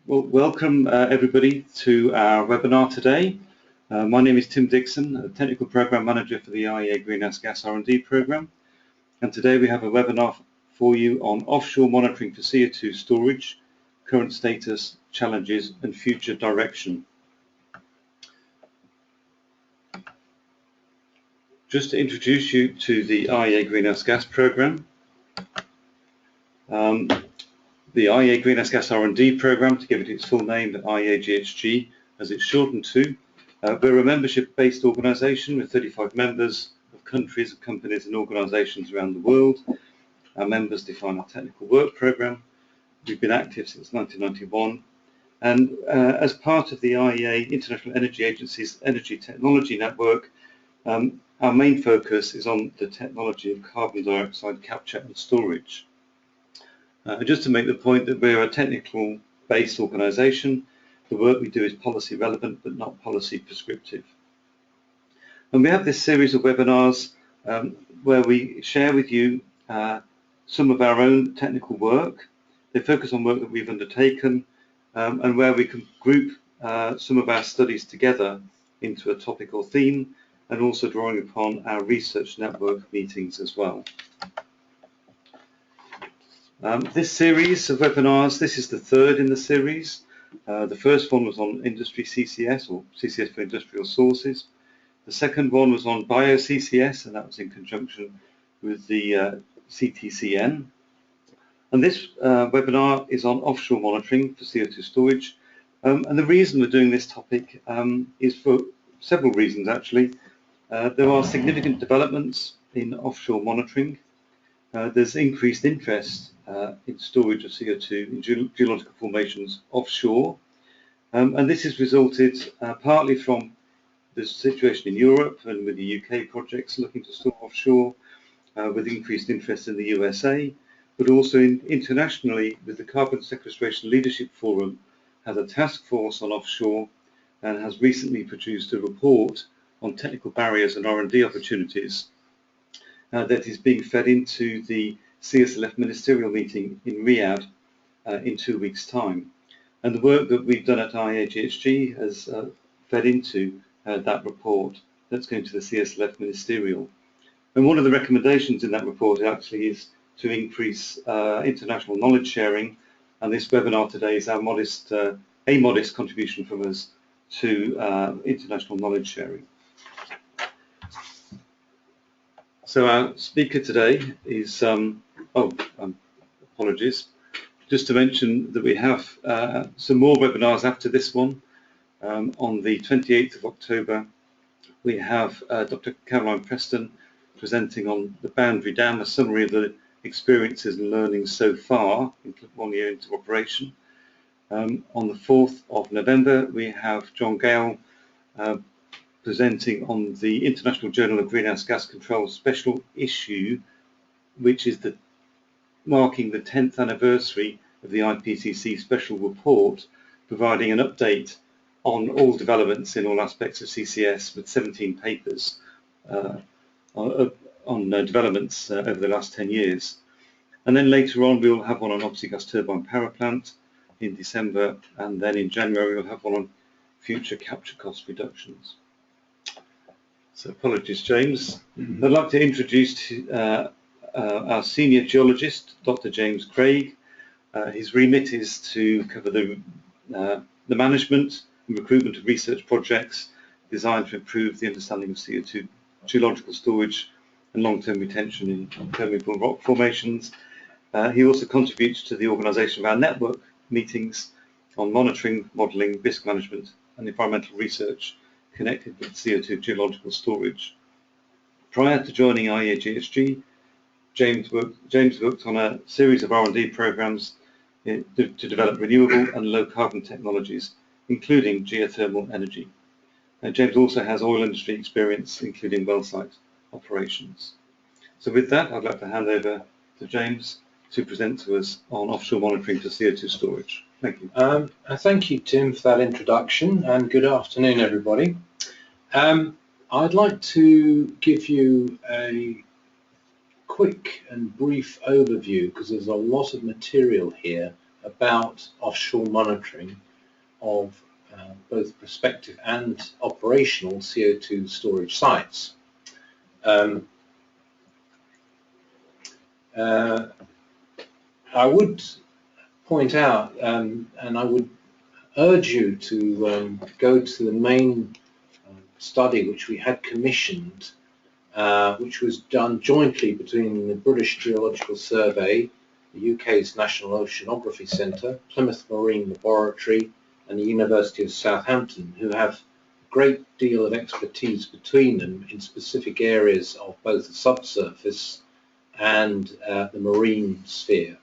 Well, welcome everybody to our webinar today. My name is Tim Dixon, a Technical Program Manager for the IEA Greenhouse Gas R&D Program. And today we have a webinar for you on offshore monitoring for CO2 storage, current status, challenges and future direction. Just to introduce you to the IEA Greenhouse Gas Program. The IEA Greenhouse Gas R&D Program, to give it its full name, the IEAGHG, as it's shortened to. We're a membership-based organisation with 35 members of countries, companies and organisations around the world. Our members define our technical work programme. We've been active since 1991. And as part of the IEA International Energy Agency's Energy Technology Network, our main focus is on the technology of carbon dioxide capture and storage. Just to make the point that we're a technical-based organisation, the work we do is policy relevant but not policy prescriptive. And we have this series of webinars where we share with you some of our own technical work. They focus on work that we've undertaken and where we can group some of our studies together into a topic or theme, and also drawing upon our research network meetings as well. This series of webinars, this is the third in the series. The first one was on industry CCS, or CCS for industrial sources. The second one was on bio-CCS, and that was in conjunction with the CTCN. And this webinar is on offshore monitoring for CO2 storage. And the reason we're doing this topic is for several reasons, actually. There are significant developments in offshore monitoring. There's increased interest in storage of CO2 in geological formations offshore, and this has resulted partly from the situation in Europe and with the UK projects looking to store offshore, with increased interest in the USA, but also internationally with the Carbon Sequestration Leadership Forum has a task force on offshore and has recently produced a report on technical barriers and R&D opportunities that is being fed into the CSLF ministerial meeting in Riyadh in 2 weeks' time. And the work that we've done at IEAGHG has fed into that report that's going to the CSLF ministerial. And one of the recommendations in that report actually is to increase international knowledge sharing, and this webinar today is our modest contribution from us to international knowledge sharing. So our speaker today is, apologies, just to mention that we have some more webinars after this one. On the 28th of October, we have Dr. Caroline Preston presenting on the Boundary Dam, a summary of the experiences and learnings so far, 1 year into operation. On the 4th of November, we have John Gale presenting on the International Journal of Greenhouse Gas Control special issue, which is marking the 10th anniversary of the IPCC special report, providing an update on all developments in all aspects of CCS with 17 papers on developments over the last 10 years. And then later on we'll have one on Oxy gas turbine power plant in December, and then in January we'll have one on future capture cost reductions. So apologies, James. I'd like to introduce our senior geologist, Dr. James Craig. His remit is to cover the management and recruitment of research projects designed to improve the understanding of CO2 geological storage and long-term retention in permeable rock formations. He also contributes to the organisation of our network meetings on monitoring, modelling, risk management and environmental research connected with CO2 geological storage. Prior to joining IEAGHG, James worked on a series of R&D programs to develop renewable and low carbon technologies, including geothermal energy. James also has oil industry experience, including well site operations. So with that, I'd like to hand over to James to present to us on offshore monitoring for CO2 storage. Thank you. Thank you, Tim, for that introduction, and good afternoon, everybody. I'd like to give you a quick and brief overview, because there's a lot of material here about offshore monitoring of both prospective and operational CO2 storage sites. I would point out, and I would urge you to go to the main study which we had commissioned, which was done jointly between the British Geological Survey, the UK's National Oceanography Centre, Plymouth Marine Laboratory and the University of Southampton, who have a great deal of expertise between them in specific areas of both the subsurface and the marine sphere.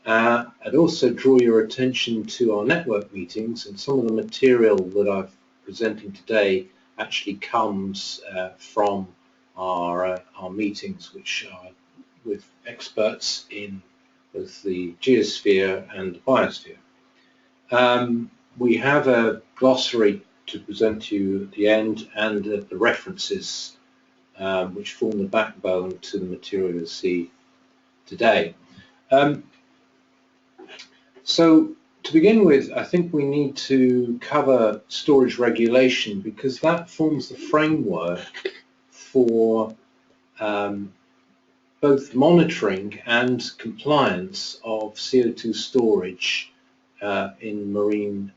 I'd also draw your attention to our network meetings, and some of the material that I'm presenting today actually comes from our meetings, which are with experts in both the geosphere and the biosphere. We have a glossary to present to you at the end, and the references which form the backbone to the material you'll see today. So to begin with, I think we need to cover storage regulation, because that forms the framework for both monitoring and compliance of CO2 storage in marine,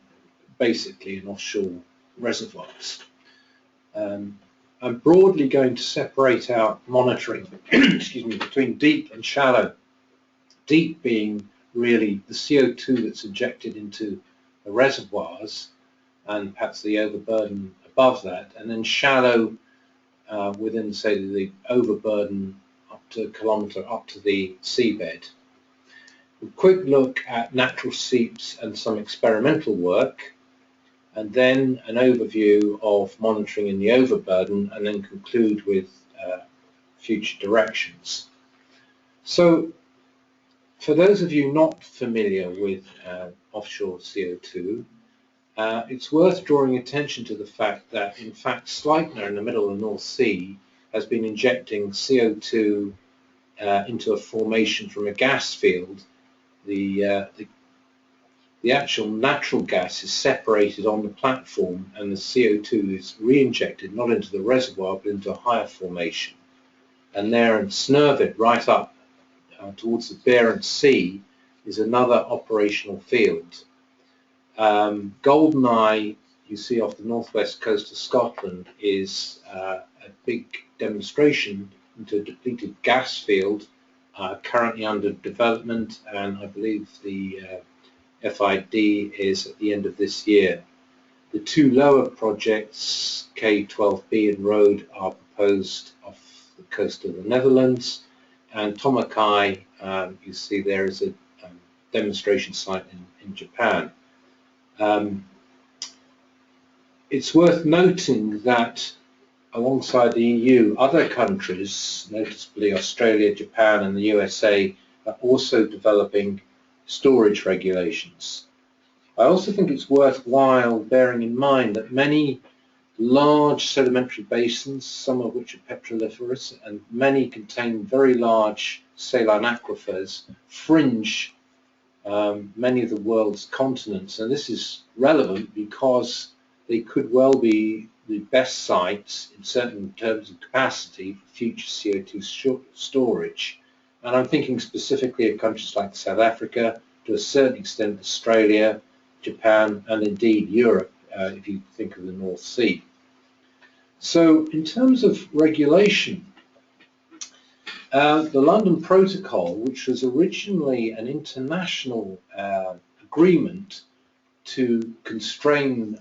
basically in offshore reservoirs. I'm broadly going to separate out monitoring excuse me, between deep and shallow. Deep being really the CO2 that's injected into the reservoirs and perhaps the overburden above that, and then shallow within, say, the overburden up to a kilometre up to the seabed. A quick look at natural seeps and some experimental work, and then an overview of monitoring in the overburden, and then conclude with future directions. So for those of you not familiar with offshore CO2, it's worth drawing attention to the fact that, in fact, Sleipner in the middle of the North Sea has been injecting CO2 into a formation from a gas field. The actual natural gas is separated on the platform, and the CO2 is re-injected not into the reservoir but into a higher formation. And there in Snøhvit, right up towards the Barents Sea, is another operational field. Goldeneye, you see off the northwest coast of Scotland, is a big demonstration into a depleted gas field currently under development, and I believe the FID is at the end of this year. The two lower projects, K12B and Road, are proposed off the coast of the Netherlands, and Tomakai, you see there is a demonstration site in Japan. It's worth noting that alongside the EU, other countries, noticeably Australia, Japan and the USA, are also developing storage regulations. I also think it's worthwhile bearing in mind that many large sedimentary basins, some of which are petroliferous, and many contain very large saline aquifers, fringe many of the world's continents, and this is relevant because they could well be the best sites in certain terms of capacity for future CO2 storage. And I'm thinking specifically of countries like South Africa, to a certain extent Australia, Japan, and indeed Europe, if you think of the North Sea. So in terms of regulation, the London Protocol, which was originally an international agreement to constrain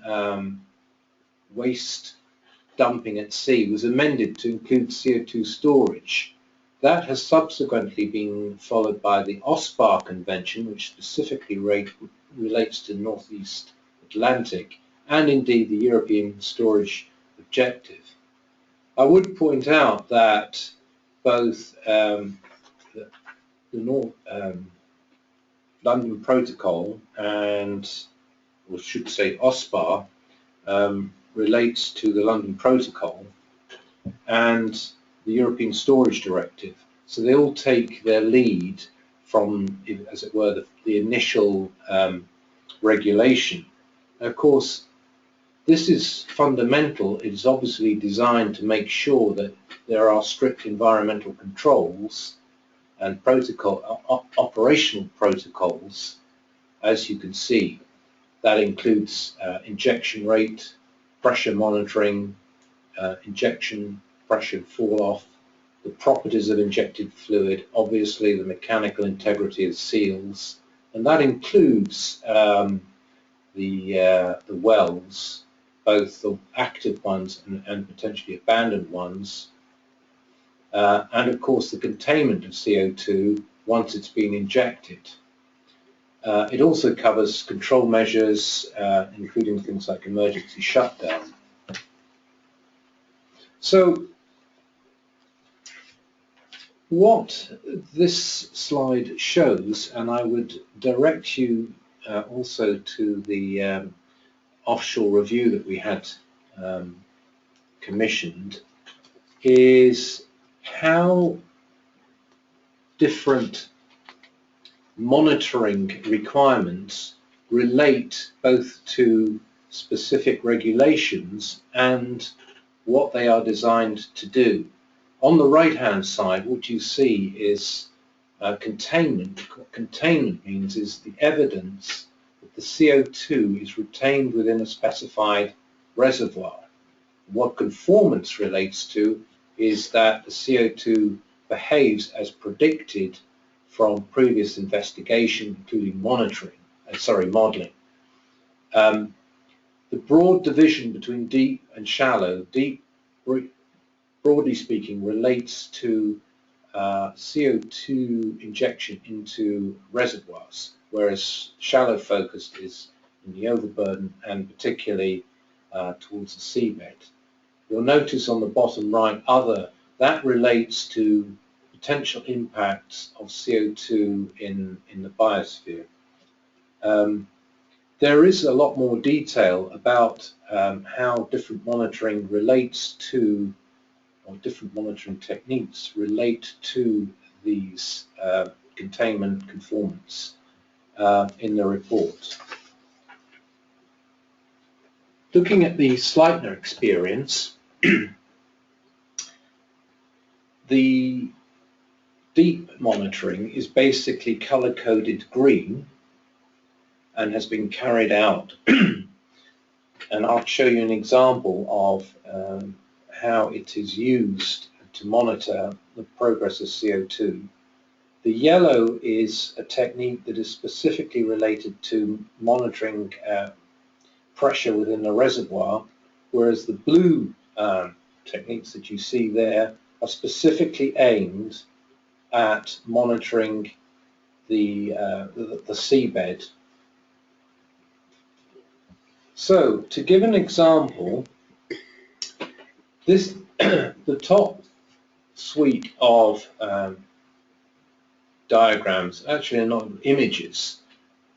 waste dumping at sea, was amended to include CO2 storage. That has subsequently been followed by the OSPAR Convention, which specifically relates to Northeast Atlantic, and indeed the European Storage Objective. I would point out that both the London Protocol and, or should say OSPAR, relates to the London Protocol and the European Storage Directive. So they all take their lead from, as it were, the the initial regulation. Of course, this is fundamental. It is obviously designed to make sure that there are strict environmental controls and operational protocols, as you can see. That includes injection rate, pressure monitoring, injection pressure fall off, the properties of injected fluid, obviously the mechanical integrity of seals, and that includes the wells, both the active ones and potentially abandoned ones, and of course the containment of CO2 once it's been injected. It also covers control measures, including things like emergency shutdown. So what this slide shows, and I would direct you also to the offshore review that we had commissioned, is how different monitoring requirements relate both to specific regulations and what they are designed to do. On the right-hand side, what you see is containment. What containment means is the evidence that the CO2 is retained within a specified reservoir. What conformance relates to is that the CO2 behaves as predicted from previous investigation, including modeling. The broad division between deep and shallow, deep, broadly speaking, relates to CO2 injection into reservoirs, whereas shallow focused is in the overburden and particularly towards the seabed. You'll notice on the bottom right, other, that relates to potential impacts of CO2 in the biosphere. There is a lot more detail about how different monitoring relates to, or different monitoring techniques relate to these containment conformance in the report. Looking at the Sleipner experience, the deep monitoring is basically color-coded green and has been carried out. And I'll show you an example of how it is used to monitor the progress of CO2. The yellow is a technique that is specifically related to monitoring pressure within the reservoir, whereas the blue techniques that you see there are specifically aimed at monitoring the seabed. So, to give an example, this the top suite of diagrams, actually not images,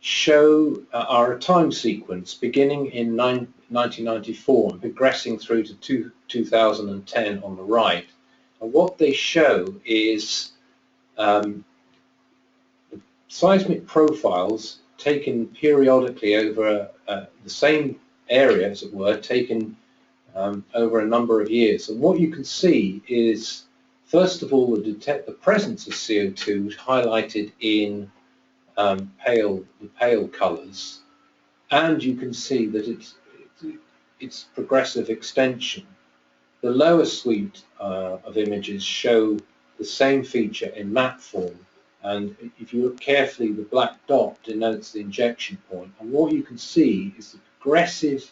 show are a time sequence beginning in 1994 and progressing through to 2010 on the right. And what they show is seismic profiles taken periodically over the same area, as it were, taken over a number of years. And what you can see is, first of all, detect the presence of CO2 highlighted in pale colours, and you can see that it's progressive extension. The lower suite of images show the same feature in map form, and if you look carefully, the black dot denotes the injection point, and what you can see is the progressive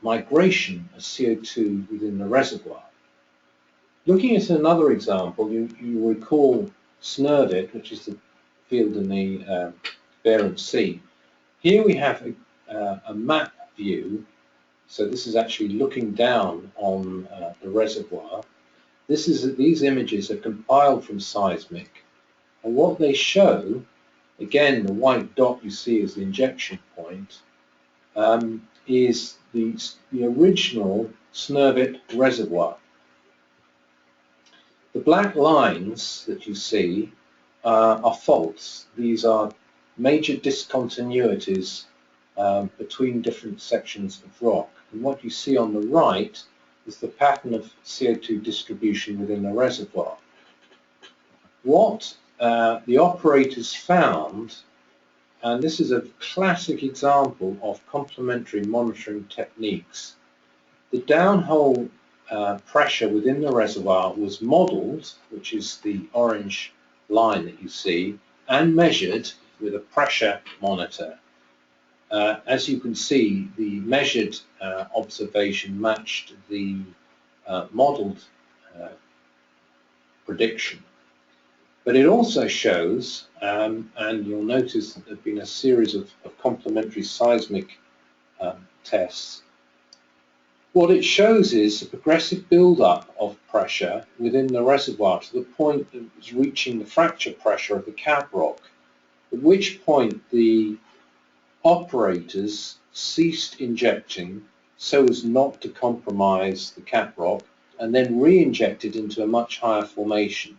migration of CO2 within the reservoir. Looking at another example, you recall Snøhvit, which is the field in the Barents Sea. Here we have a map view, so this is actually looking down on the reservoir. These images are compiled from seismic, and what they show, again, the white dot you see is the injection point, is the original Snøhvit reservoir. The black lines that you see are faults. These are major discontinuities between different sections of rock. And what you see on the right is the pattern of CO2 distribution within the reservoir. What the operators found, and this is a classic example of complementary monitoring techniques, the downhole pressure within the reservoir was modelled, which is the orange line that you see, and measured with a pressure monitor. As you can see, the measured observation matched the modelled prediction. But it also shows, and you'll notice that there have been a series of complementary seismic tests. What it shows is a progressive build-up of pressure within the reservoir to the point that it's reaching the fracture pressure of the cap rock, at which point the operators ceased injecting so as not to compromise the cap rock, and then re-injected into a much higher formation.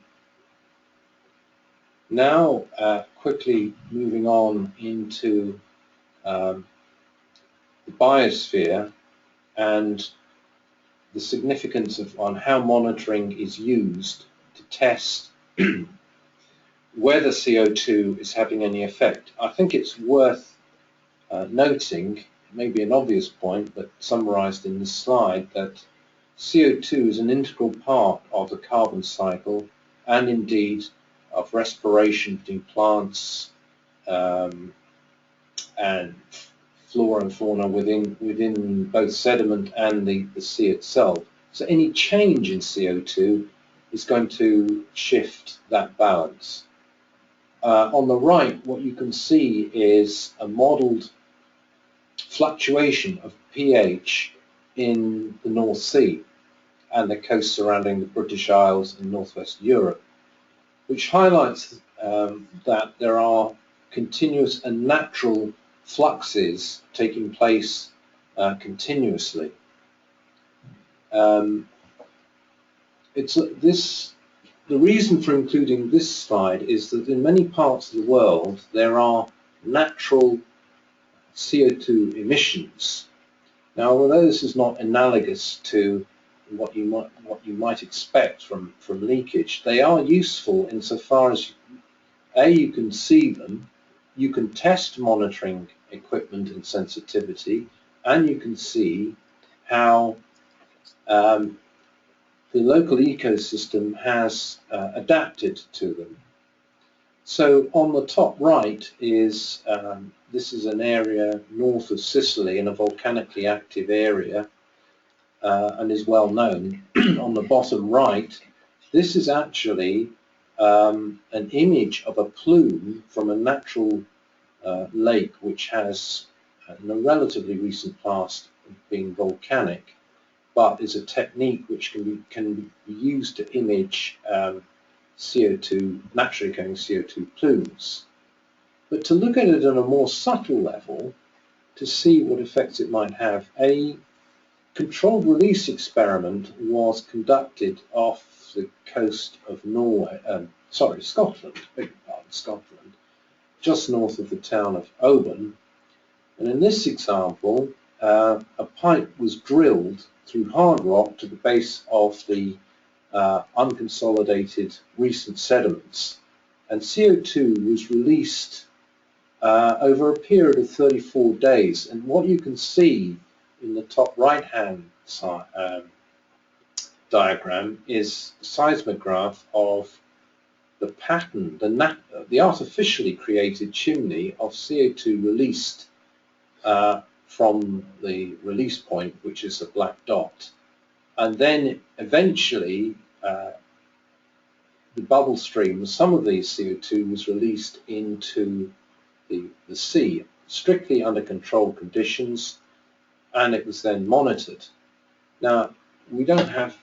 Now, quickly moving on into the biosphere and the significance on how monitoring is used to test whether CO2 is having any effect. I think it's worth noting, maybe an obvious point, but summarized in this slide, that CO2 is an integral part of the carbon cycle and indeed of respiration between plants and flora and fauna within both sediment and the sea itself. So any change in CO2 is going to shift that balance. On the right, what you can see is a modelled fluctuation of pH in the North Sea and the coast surrounding the British Isles and Northwest Europe, which highlights that there are continuous and natural fluxes taking place continuously. The reason for including this slide is that in many parts of the world there are natural CO2 emissions. Now, although this is not analogous to what you might expect from leakage, they are useful insofar as you can see them, you can test monitoring equipment and sensitivity, and you can see how the local ecosystem has adapted to them. So on the top right is this is an area north of Sicily in a volcanically active area and is well known. On the bottom right, this is actually an image of a plume from a natural lake which has, in a relatively recent past, been volcanic, but is a technique which can be used to image CO2, naturally occurring CO2 plumes. But to look at it on a more subtle level, to see what effects it might have, a controlled release experiment was conducted off the coast of Scotland, just north of the town of Oban. And in this example, a pipe was drilled through hard rock to the base of the unconsolidated recent sediments, and CO2 was released over a period of 34 days. And what you can see in the top right-hand diagram is a seismograph of the pattern, the artificially created chimney of CO2 released from the release point, which is a black dot. And then eventually the bubble stream, some of these CO2 was released into the sea, strictly under controlled conditions, and it was then monitored. Now, we don't have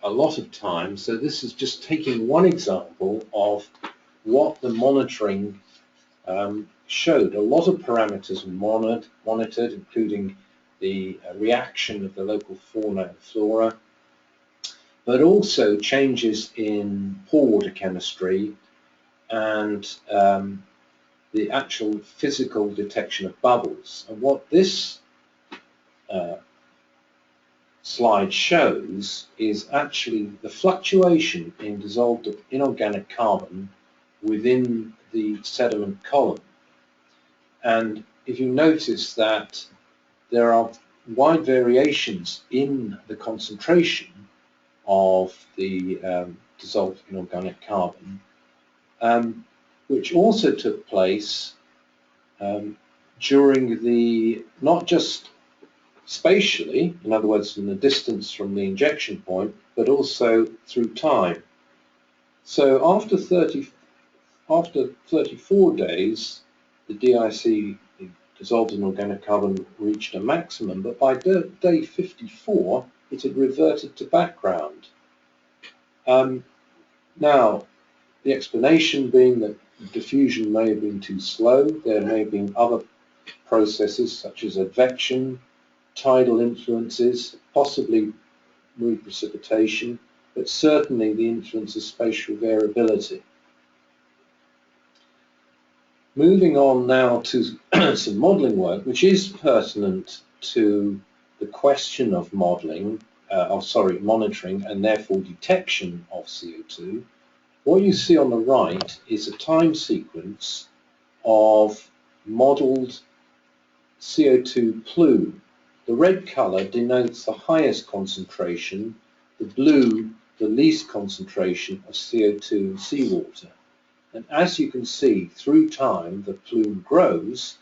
a lot of time, so this is just taking one example of what the monitoring showed. A lot of parameters were monitored, including the reaction of the local fauna and flora, but also changes in pore water chemistry and the actual physical detection of bubbles. And what this slide shows is actually the fluctuation in dissolved inorganic carbon within the sediment column. And if you notice that there are wide variations in the concentration of the dissolved inorganic carbon, which also took place during the, not just spatially, in other words in the distance from the injection point, but also through time. So after 34 days, the DIC, the dissolved inorganic carbon, reached a maximum, but by day 54 it had reverted to background. Now, the explanation being that diffusion may have been too slow, there may have been other processes such as advection, tidal influences, possibly mood precipitation, but certainly the influence of spatial variability. Moving on now to some modelling work, which is pertinent to the question of monitoring and therefore detection of CO2. What you see on the right is a time sequence of modelled CO2 plume. The red colour denotes the highest concentration, the blue the least concentration of CO2 in seawater. And as you can see, through time the plume grows,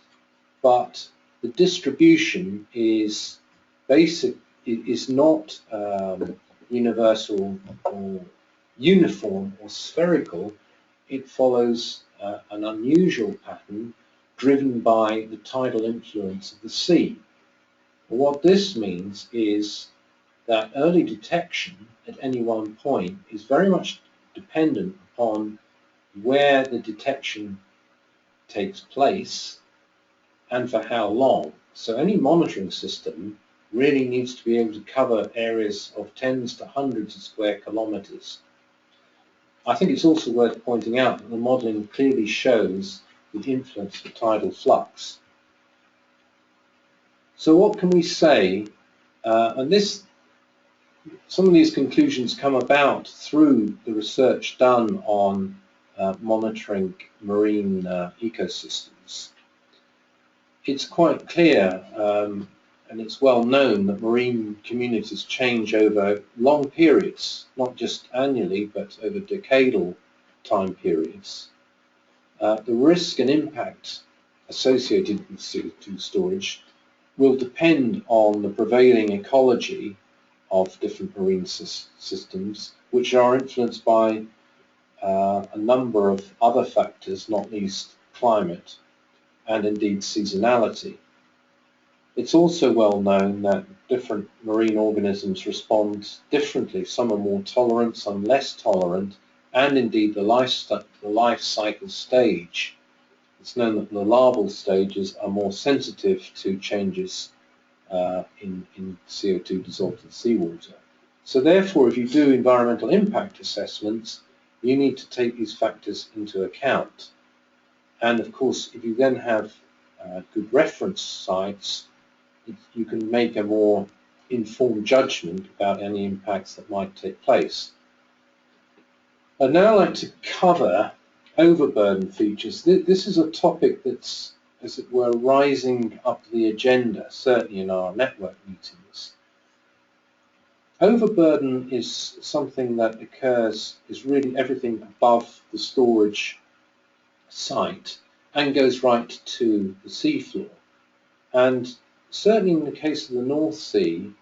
but the distribution is not universal or uniform or spherical. It follows an unusual pattern driven by the tidal influence of the sea. What this means is that early detection at any one point is very much dependent upon where the detection takes place and for how long. So any monitoring system really needs to be able to cover areas of tens to hundreds of square kilometres. I think it's also worth pointing out that the modelling clearly shows the influence of tidal flux. So what can we say? Some of these conclusions come about through the research done on monitoring marine ecosystems. It's quite clear and it's well known that marine communities change over long periods, not just annually, but over decadal time periods. The risk and impact associated with CO2 storage will depend on the prevailing ecology of different marine systems, which are influenced by a number of other factors, not least climate and indeed seasonality. It's also well known that different marine organisms respond differently. Some are more tolerant, some less tolerant, and indeed the life cycle stage. It's known that the larval stages are more sensitive to changes in CO2 dissolved in seawater. So therefore, if you do environmental impact assessments, you need to take these factors into account. And of course, if you then have good reference sites, you can make a more informed judgment about any impacts that might take place. I'd now like to cover overburden features. This is a topic that's, as it were, rising up the agenda, certainly in our network meetings. Overburden is something that occurs, is really everything above the storage site and goes right to the seafloor. And certainly in the case of the North Sea,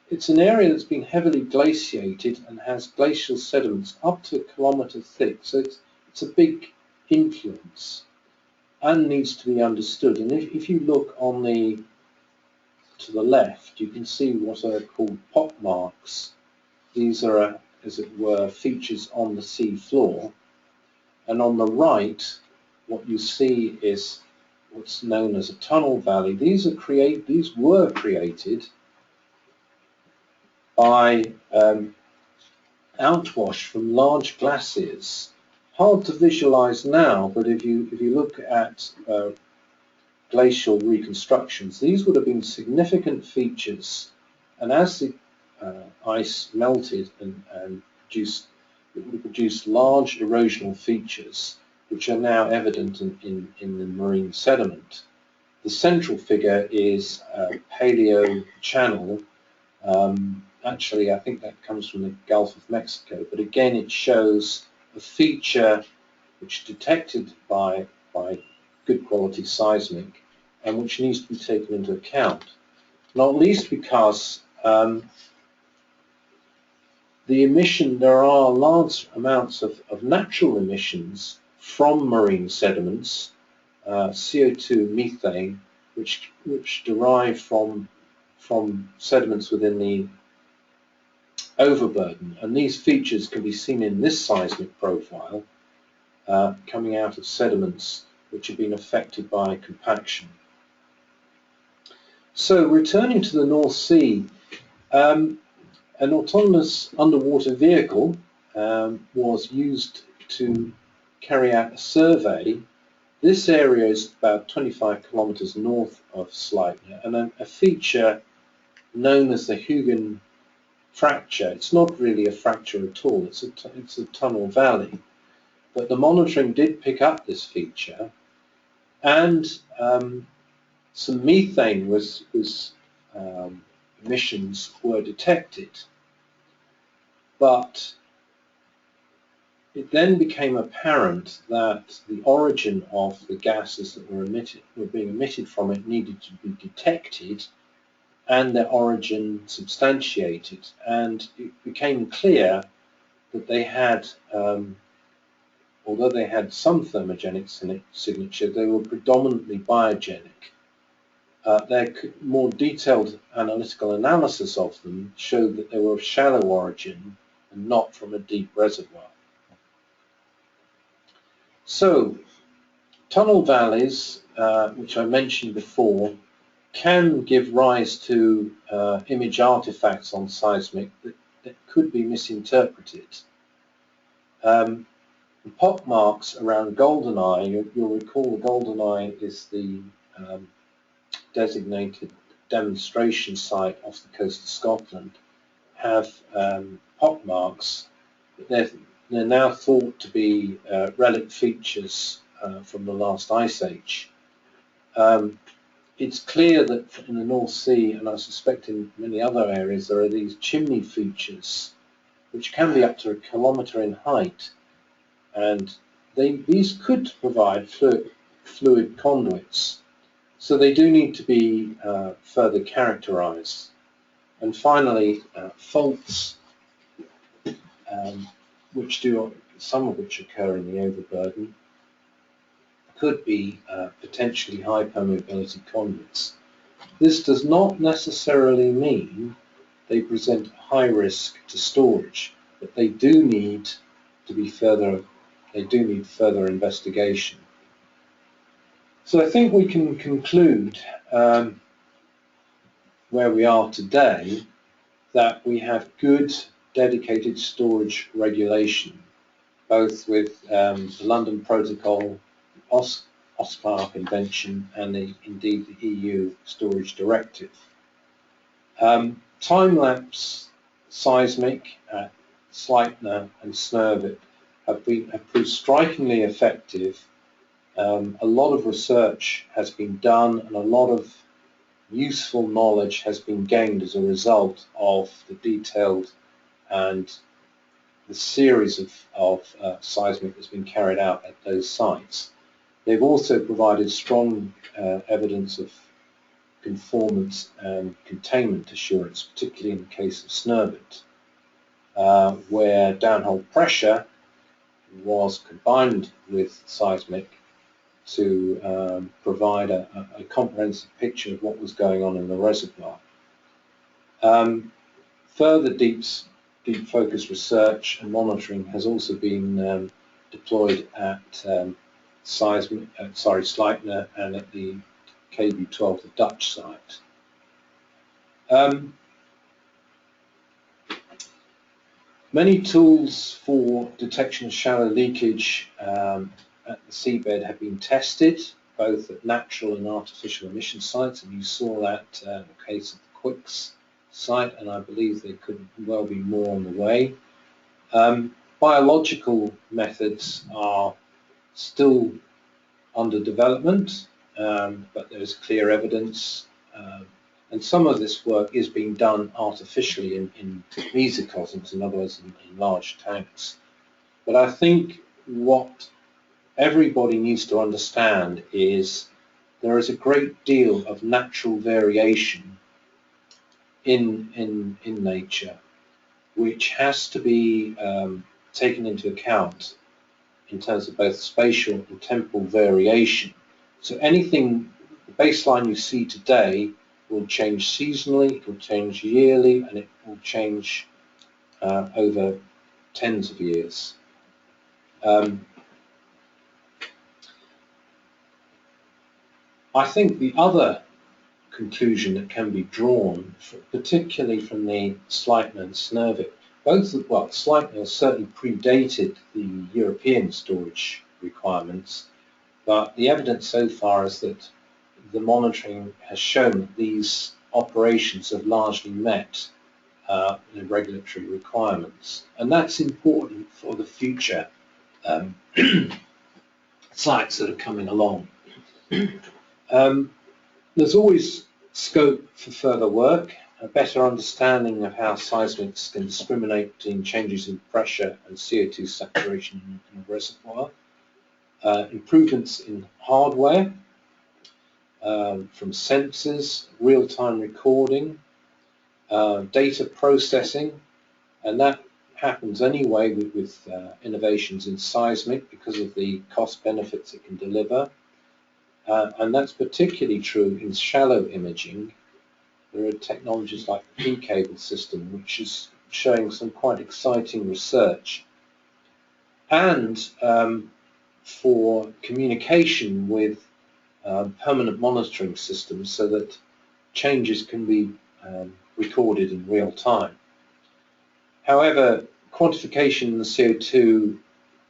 it's an area that's been heavily glaciated and has glacial sediments up to 1 kilometre thick. So it's a big influence and needs to be understood. And if you look on to the left, you can see what are called pot marks. These are, as it were, features on the sea floor. And on the right, what you see is what's known as a tunnel valley. These were created by outwash from large glaciers hard to visualize now, but if you look at glacial reconstructions, these would have been significant features, and as the ice melted and produced, it would produce large erosional features which are now evident in the marine sediment. The central figure is a paleo channel. Actually, I think that comes from the Gulf of Mexico, but again it shows a feature which detected by good quality seismic and which needs to be taken into account, not least because the emission, there are large amounts of natural emissions from marine sediments, CO2, methane, which derive from sediments within the overburden, and these features can be seen in this seismic profile coming out of sediments which have been affected by compaction. So returning to the North Sea, an autonomous underwater vehicle was used to carry out a survey. This area is about 25 kilometers north of Sleipner, and a feature known as the Hugin fracture. It's not really a fracture at all, it's a tunnel valley. But the monitoring did pick up this feature, and some methane emissions were detected. But it then became apparent that the origin of the gases that were being emitted from it needed to be detected and their origin substantiated. And it became clear that they had, although they had some thermogenic signature, they were predominantly biogenic. Their more detailed analytical analysis of them showed that they were of shallow origin and not from a deep reservoir. So, tunnel valleys, which I mentioned before, can give rise to image artifacts on seismic that could be misinterpreted. The pock marks around Goldeneye, you'll recall Goldeneye is the designated demonstration site off the coast of Scotland, have pock marks. They're now thought to be relic features from the last ice age. It's clear that in the North Sea, and I suspect in many other areas, there are these chimney features which can be up to 1 kilometre in height, and these could provide fluid conduits. So they do need to be further characterized. And finally, faults, some of which occur in the overburden, could be potentially high permeability conduits. This does not necessarily mean they present high risk to storage, but they do need to be further investigation. So I think we can conclude where we are today that we have good dedicated storage regulation, both with the London Protocol, OSPAR Convention, and indeed the EU Storage Directive. Time-lapse seismic at Sleipner and Snøhvit have proved strikingly effective. A lot of research has been done and a lot of useful knowledge has been gained as a result of the detailed and the series of seismic that's been carried out at those sites. They've also provided strong evidence of conformance and containment assurance, particularly in the case of Snøhvit, where downhole pressure was combined with seismic to provide a comprehensive picture of what was going on in the reservoir. Further deep focus research and monitoring has also been deployed at Sleipner and at the KB12, the Dutch site. Many tools for detection of shallow leakage at the seabed have been tested, both at natural and artificial emission sites, and you saw that in the case of the QICS site, and I believe there could well be more on the way. Biological methods are still under development, but there's clear evidence, and some of this work is being done artificially in mesocosms, in other words, in large tanks. But I think what everybody needs to understand is there is a great deal of natural variation in nature, which has to be taken into account in terms of both spatial and temporal variation. So anything, the baseline you see today will change seasonally, it will change yearly, and it will change over tens of years. I think the other conclusion that can be drawn, particularly from the Sleipner and Snervik, Sleipner certainly predated the European storage requirements, but the evidence so far is that the monitoring has shown that these operations have largely met the regulatory requirements, and that's important for the future sites that are coming along. There's always scope for further work, a better understanding of how seismics can discriminate between changes in pressure and CO2 saturation in a reservoir, improvements in hardware, from sensors, real-time recording, data processing, and that happens anyway with innovations in seismic because of the cost benefits it can deliver. And that's particularly true in shallow imaging. There are technologies like the P-cable system, which is showing some quite exciting research. And for communication with permanent monitoring systems so that changes can be recorded in real time. However, quantification in the CO2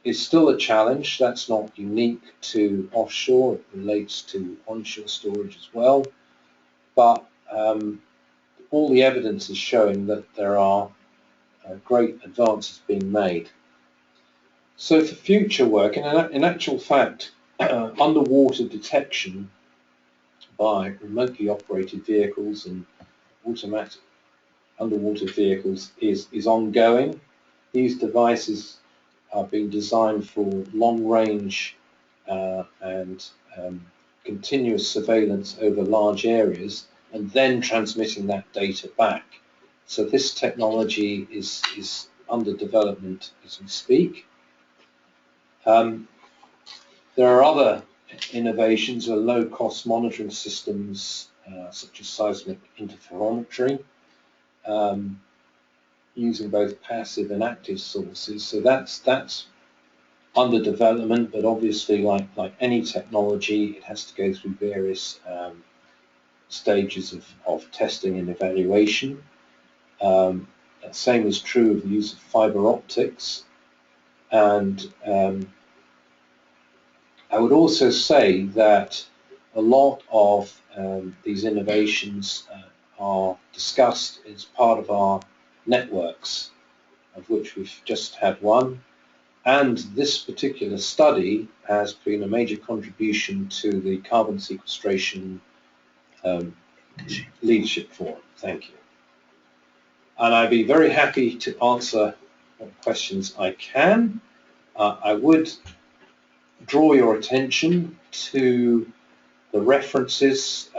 is still a challenge. That's not unique to offshore, it relates to onshore storage as well. But all the evidence is showing that there are great advances being made. So for future work, in actual fact, underwater detection by remotely operated vehicles and automatic underwater vehicles is ongoing. These devices are being designed for long-range and continuous surveillance over large areas, and then transmitting that data back. So this technology is under development as we speak. There are other innovations or low-cost monitoring systems such as seismic interferometry, using both passive and active sources. So that's under development, but obviously like any technology, it has to go through various stages of testing and evaluation. The same is true of the use of fiber optics. And I would also say that a lot of these innovations are discussed as part of our networks, of which we've just had one. And this particular study has been a major contribution to the carbon sequestration leadership forum. Thank you. And I'd be very happy to answer what questions I can. I would draw your attention to the references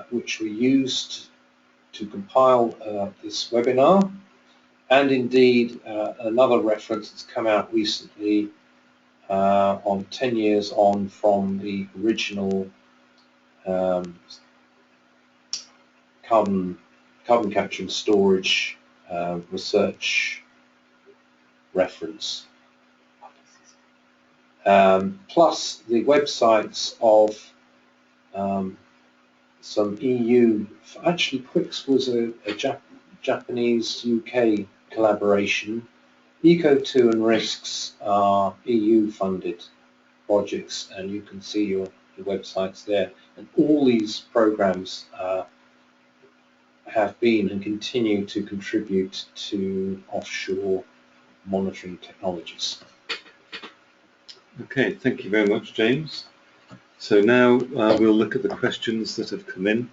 which were used to compile this webinar, and indeed another reference that's come out recently on 10 years on from the original carbon capture and storage research reference. Plus the websites of some EU, actually QICS was a Japanese UK collaboration CO2 and RISCS are EU-funded projects, and you can see your websites there. And all these programs have been and continue to contribute to offshore monitoring technologies. Okay, thank you very much, James. So now we'll look at the questions that have come in.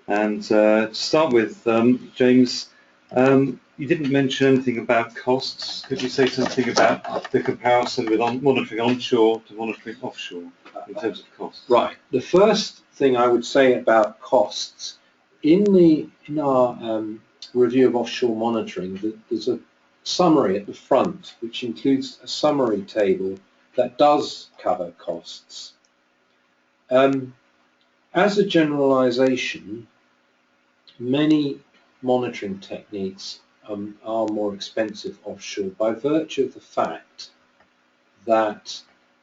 And to start with, James, you didn't mention anything about costs. Could you say something about the comparison with monitoring onshore to monitoring offshore in terms of costs? Right. The first thing I would say about costs, in our review of offshore monitoring, there's a summary at the front which includes a summary table that does cover costs. As a generalization, many monitoring techniques are more expensive offshore by virtue of the fact that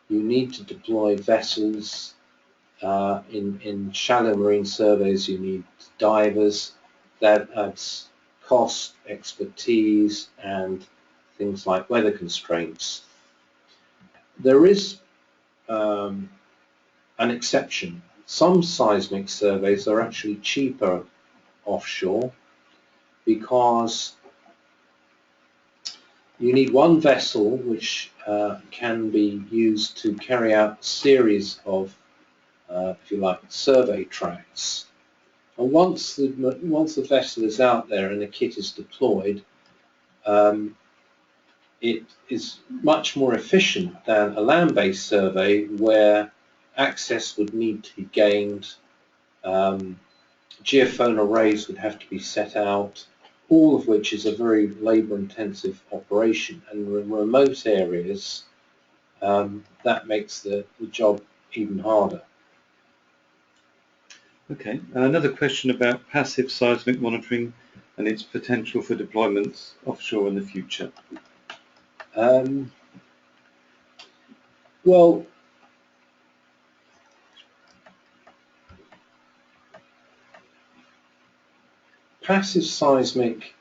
you need to deploy vessels. In shallow marine surveys you need divers. That adds cost, expertise, and things like weather constraints. There is an exception. Some seismic surveys are actually cheaper offshore because you need one vessel which can be used to carry out a series of, if you like, survey tracks. And once the vessel is out there and the kit is deployed, it is much more efficient than a land-based survey where access would need to be gained, geophone arrays would have to be set out, all of which is a very labour-intensive operation. And in remote areas, that makes the job even harder. Okay, another question about passive seismic monitoring and its potential for deployments offshore in the future. Well, passive seismic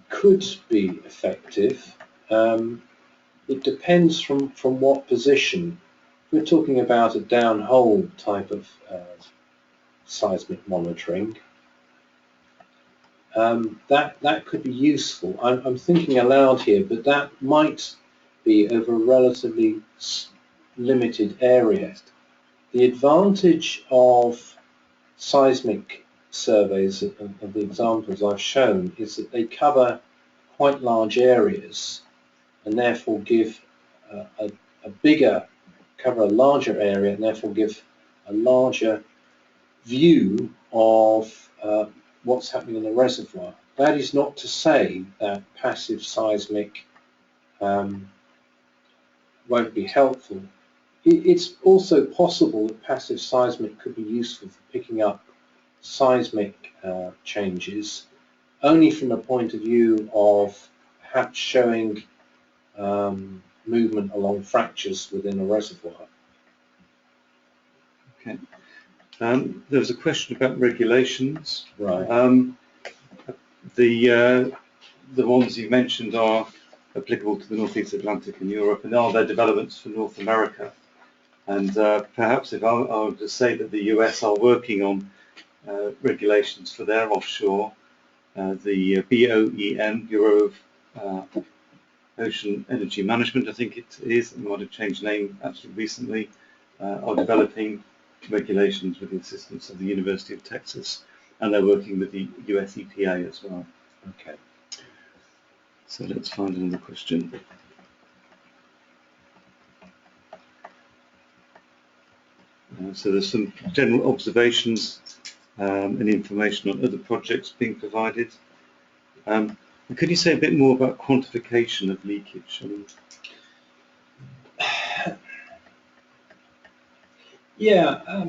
could be effective. It depends from what position. If we're talking about a downhole type of seismic monitoring, that could be useful. I'm thinking aloud here, but that might be over a relatively limited area. The advantage of seismic surveys of the examples I've shown is that they cover quite large areas and therefore give cover a larger area and therefore give a larger view of what's happening in the reservoir. That is not to say that passive seismic won't be helpful. It's also possible that passive seismic could be useful for picking up seismic changes only from the point of view of perhaps showing movement along fractures within a reservoir. Okay. There was a question about regulations. Right. The ones you mentioned are applicable to the Northeast Atlantic and Europe, and are there developments for North America? And perhaps if I were to say that the US are working on regulations for their offshore, the BOEM, Bureau of Ocean Energy Management, I think it is, it might have changed name actually recently, are developing regulations with the assistance of the University of Texas, and they're working with the US EPA as well. Okay. So let's find another question. So there's some general observations and information on other projects being provided. Could you say a bit more about quantification of leakage? Yeah.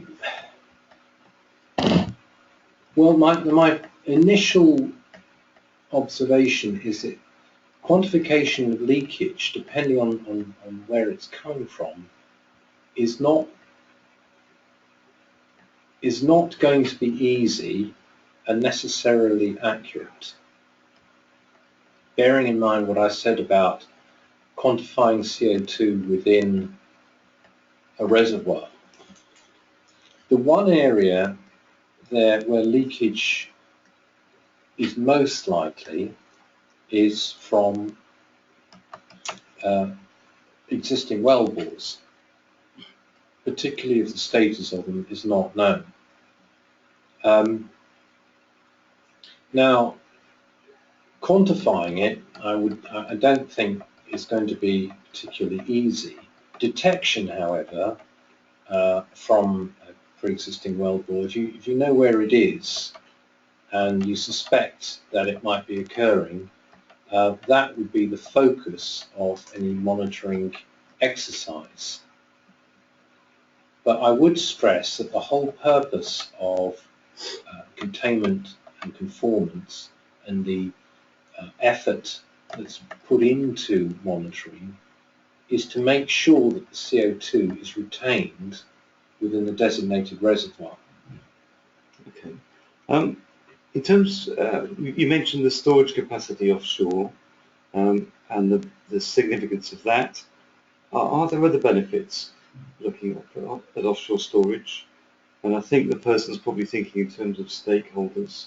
Well, my initial observation is that quantification of leakage, depending on where it's coming from, is not going to be easy are necessarily accurate. Bearing in mind what I said about quantifying CO2 within a reservoir, the one area there where leakage is most likely is from existing well bores, particularly if the status of them is not known. Now, quantifying it, I don't think is going to be particularly easy. Detection, however, from a pre-existing well bore, if you know where it is and you suspect that it might be occurring, that would be the focus of any monitoring exercise. But I would stress that the whole purpose of containment and conformance and the effort that's put into monitoring is to make sure that the CO2 is retained within the designated reservoir. Okay. In terms, you mentioned the storage capacity offshore and the significance of that. Are there other benefits looking at offshore storage? And I think the person's probably thinking in terms of stakeholders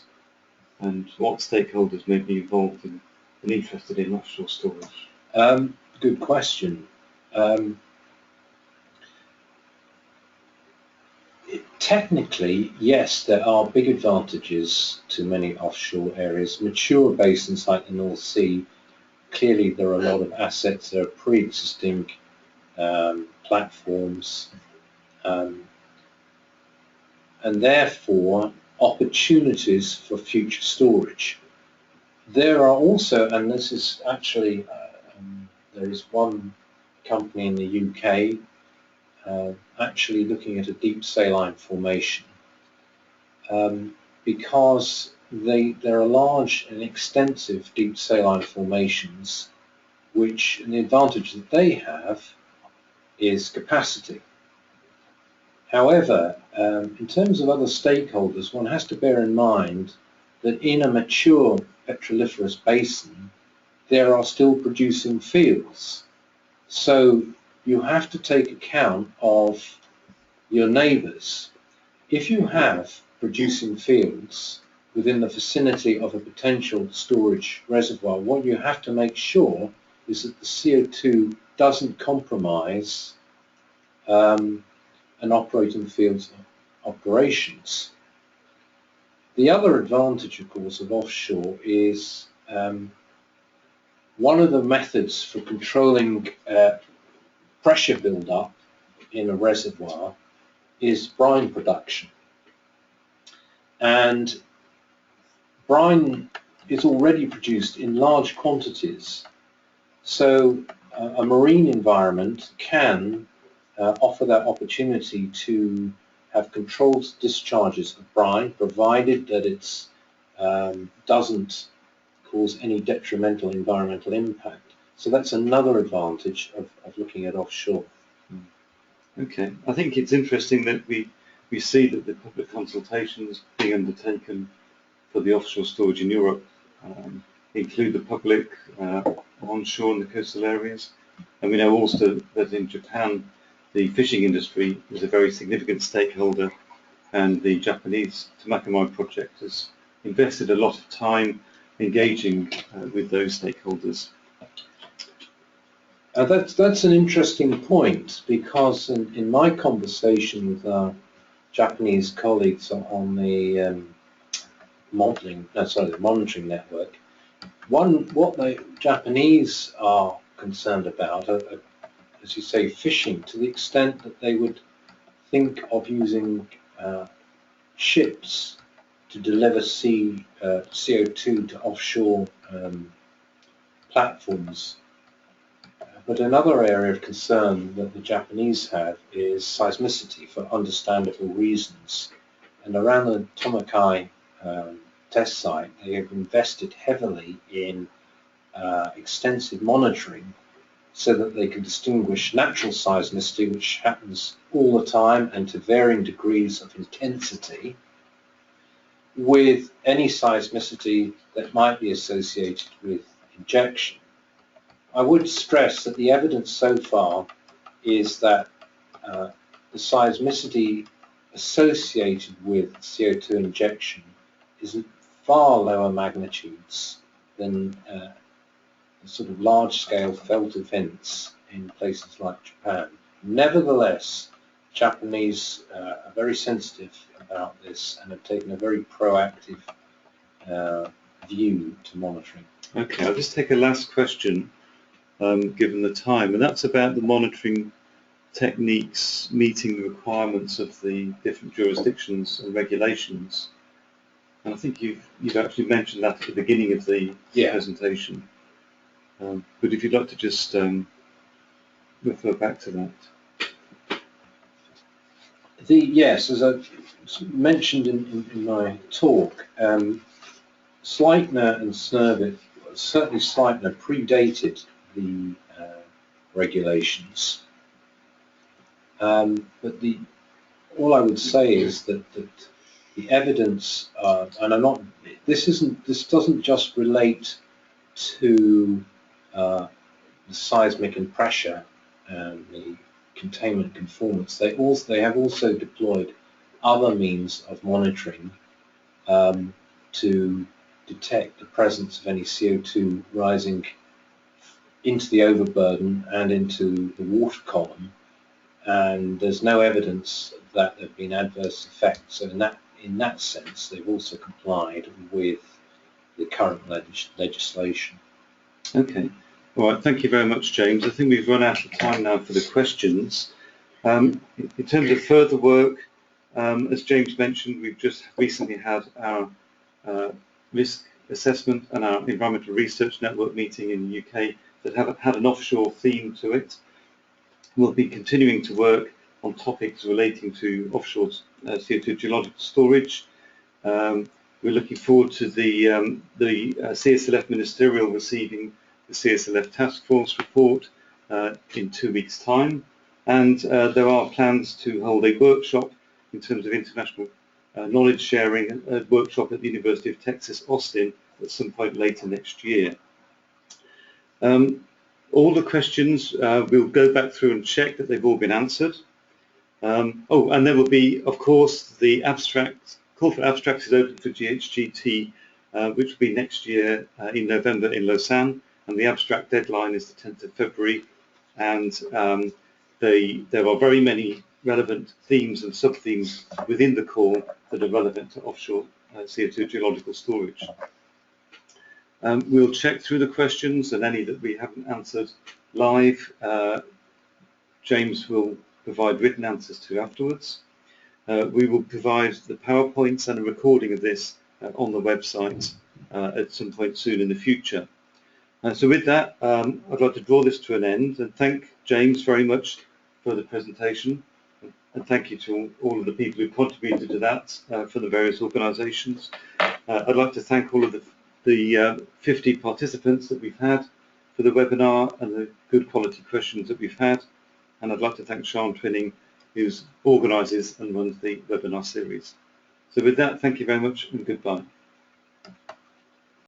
and what stakeholders may be involved in and interested in offshore storage. Good question. Technically, yes, there are big advantages to many offshore areas. Mature basins like the North Sea, clearly there are a lot of assets, there are pre-existing platforms, and therefore opportunities for future storage. There are also, and this is actually, there is one company in the UK actually looking at a deep saline formation because there are large and extensive deep saline formations which, and the advantage that they have is capacity. However, in terms of other stakeholders, one has to bear in mind that in a mature petroliferous basin there are still producing fields. So you have to take account of your neighbours. If you have producing fields within the vicinity of a potential storage reservoir, what you have to make sure is that the CO2 doesn't compromise an operating field's operations. The other advantage, of course, of offshore is one of the methods for controlling pressure build-up in a reservoir is brine production. And brine is already produced in large quantities. So a marine environment can offer that opportunity to have controlled discharges of brine, provided that it doesn't cause any detrimental environmental impact. So that's another advantage of looking at offshore. Okay, I think it's interesting that we see that the public consultations being undertaken for the offshore storage in Europe include the public onshore in the coastal areas. And we know also that in Japan, the fishing industry is a very significant stakeholder, and the Japanese Tamakimai project has invested a lot of time engaging with those stakeholders. That's an interesting point, because in my conversation with our Japanese colleagues on the monitoring network, what the Japanese are concerned about, as you say, fishing, to the extent that they would think of using ships to deliver CO2 to offshore platforms. But another area of concern that the Japanese have is seismicity, for understandable reasons. And around the Tomakai test site, they have invested heavily in extensive monitoring so that they can distinguish natural seismicity, which happens all the time and to varying degrees of intensity, with any seismicity that might be associated with injection. I would stress that the evidence so far is that the seismicity associated with CO2 injection is at far lower magnitudes than the sort of large-scale felt events in places like Japan. Nevertheless, Japanese are very sensitive about this and have taken a very proactive view to monitoring. Okay, I'll just take a last question, given the time, and that's about the monitoring techniques meeting the requirements of the different jurisdictions and regulations. And I think you've actually mentioned that at the beginning of the presentation. But if you'd like to just refer back to that. Yes, as I mentioned in my talk, Sleipner and Snurvit, certainly Sleipner predated the regulations. But all I would say is that the evidence, and I'm not. This doesn't just relate to the seismic and pressure and the containment conformance. They have also deployed other means of monitoring to detect the presence of any CO2 rising into the overburden and into the water column, and there's no evidence that there have been adverse effects. So in that sense, they've also complied with the current legislation. Okay. All right. Thank you very much, James. I think we've run out of time now for the questions. In terms of further work, as James mentioned, we've just recently had our risk assessment and our environmental research network meeting in the UK that have had an offshore theme to it. We'll be continuing to work on topics relating to offshore CO2 geological storage. We're looking forward to the CSLF Ministerial receiving the CSLF Task Force report in 2 weeks' time. And there are plans to hold a workshop in terms of international knowledge sharing, a workshop at the University of Texas, Austin, at some point later next year. All the questions, we'll go back through and check that they've all been answered. And there will be, of course, the abstract. Call for abstracts is open for GHGT, which will be next year in November in Lausanne, and the abstract deadline is the 10th of February. And there are very many relevant themes and sub-themes within the core that are relevant to offshore CO2 geological storage. We'll check through the questions, and any that we haven't answered live, James will provide written answers to afterwards. We will provide the PowerPoints and a recording of this on the website at some point soon in the future. So with that, I'd like to draw this to an end and thank James very much for the presentation, and thank you to all of the people who contributed to that from the various organisations. I'd like to thank all of the 50 participants that we've had for the webinar and the good quality questions that we've had. And I'd like to thank Sean Twinning, who organises and runs the webinar series. So with that, thank you very much and goodbye.